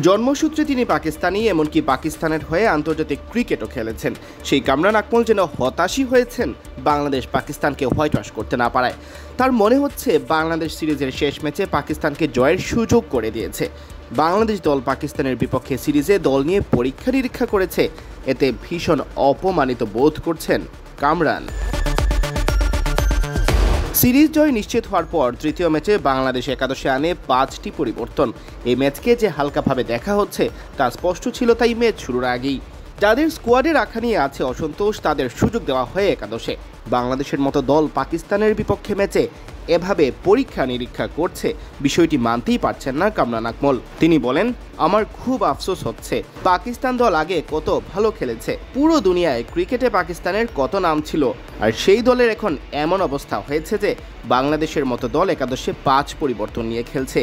জন্মসূত্রে তিনি পাকিস্তানি, এমনকি পাকিস্তানের হয়ে আন্তর্জাতিক ক্রিকেটও খেলেছেন। সেই কামরান আকমল যেন হতাশই হয়েছেন বাংলাদেশ পাকিস্তানকে হোয়াইট ওয়াশ করতে না পারায়। তার মনে হচ্ছে বাংলাদেশ সিরিজের শেষ ম্যাচে পাকিস্তানকে জয়ের সুযোগ করে দিয়েছে। বাংলাদেশ দল পাকিস্তানের বিপক্ষে সিরিজে দল নিয়ে পরীক্ষা নিরীক্ষা করেছে, এতে ভীষণ অপমানিত বোধ করছেন কামরান। সিরিজ জয় নিশ্চিত হওয়ার পর তৃতীয় ম্যাচে বাংলাদেশ একাদশে আনে 5টি পরিবর্তন। এই ম্যাচকে যে হালকাভাবে দেখা হচ্ছে তা স্পষ্ট ছিল তাই ম্যাচ শুরুর আগেই। যাদের স্কোয়াডে রাখা নিয়ে আছে অসন্তোষ, তাদের সুযোগ দেওয়া হয় একাদশে। বাংলাদেশের মতো দল পাকিস্তানের বিপক্ষে ম্যাচে এভাবে পরীক্ষা নিরীক্ষা করছে, বিষয়টি মানতেই পারছেন না কামরান আকমল। তিনি বলেন, আমার খুব আফসোস হচ্ছে, পাকিস্তান দল আগে কত ভালো খেলেছে, পুরো দুনিয়ায় ক্রিকেটে পাকিস্তানের কত নাম ছিল, আর সেই দলের এখন এমন অবস্থা হয়েছে যে বাংলাদেশের মতো দল একাদশে 5 পরিবর্তন নিয়ে খেলছে।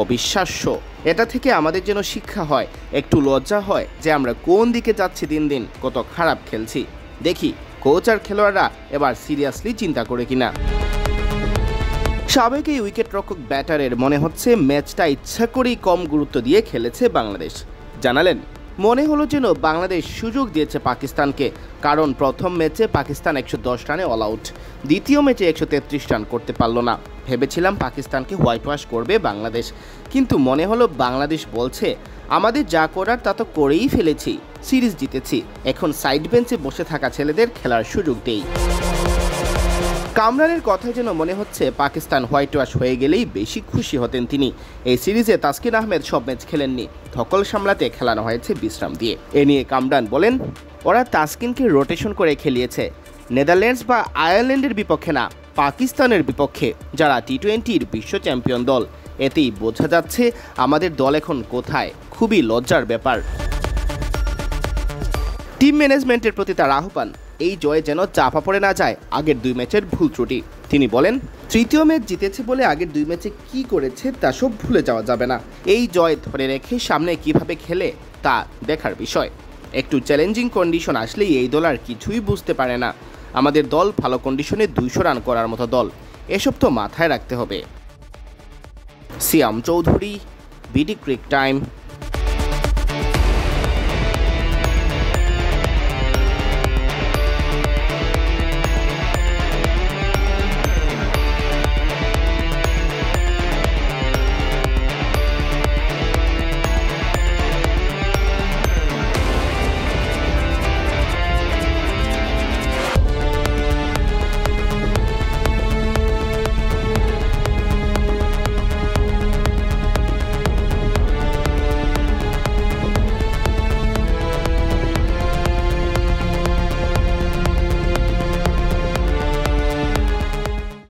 অবিশ্বাস্য। এটা থেকে আমাদের যেন শিক্ষা হয়, একটু লজ্জা হয় যে আমরা কোন দিকে যাচ্ছি, দিন দিন কত খারাপ খেলছি। দেখি কোচ আর খেলোয়াড়রা এবার সিরিয়াসলি চিন্তা করে কিনা। সাবেক এই উইকেট রক্ষক ব্যাটারের মনে হচ্ছে ম্যাচটা ইচ্ছা করেই কম গুরুত্ব দিয়ে খেলেছে বাংলাদেশ। জানালেন, মনে হলো যেন বাংলাদেশ সুযোগ দিয়েছে পাকিস্তানকে, কারণ প্রথম ম্যাচে পাকিস্তান 110 রানে অল আউট, দ্বিতীয় ম্যাচে 133 রান করতে পারল না। ভেবেছিলাম পাকিস্তানকে হোয়াইট ওয়াশ করবে বাংলাদেশ, কিন্তু মনে হলো বাংলাদেশ বলছে আমাদের যা করার তা তো করেই ফেলেছি, সিরিজ জিতেছি, এখন সাইড বেঞ্চে বসে থাকা ছেলেদের খেলার সুযোগ দেই। কামরানের কথায় যেন মনে হচ্ছে পাকিস্তান হোয়াইট ওয়াশ হয়ে গেলেই বেশি খুশি হতেন তিনি। এই সিরিজে তাসকিন আহমেদ সব ম্যাচ খেলেননি, ধকল সামলাতে খেলানো হয়েছে বিশ্রাম দিয়ে। এ নিয়ে কামরান বলেন, ওরা তাসকিনকে রোটেশন করে খেলিয়েছে, নেদারল্যান্ডস বা আয়ারল্যান্ডের বিপক্ষে না, পাকিস্তানের বিপক্ষে, যারা টি-20-র বিশ্ব চ্যাম্পিয়ন দল। এতেই বোঝা যাচ্ছে আমাদের দল এখন কোথায়। খুবই লজ্জার ব্যাপার। টিম ম্যানেজমেন্টের প্রতি তার আহ্বান, এই জয়ে যেন চাপা পড়ে না যায় আগের 2 ম্যাচের ভুল ত্রুটি। তিনি বলেন, তৃতীয় ম্যাচ জিতেছে বলে আগের 2 ম্যাচে কি করেছে তা সব ভুলে যাওয়া যাবে না। এই জয় ধরে রেখে সামনে কিভাবে খেলে তা দেখার বিষয়। একটু চ্যালেঞ্জিং কন্ডিশন আসলেই এই দল আর কিছুই বুঝতে পারে না। আমাদের দল ভালো কন্ডিশনে 200 রান করার মতো দল, এসব তো মাথায় রাখতে হবে। সিয়াম চৌধুরী, বিডি ক্রিক টাইম।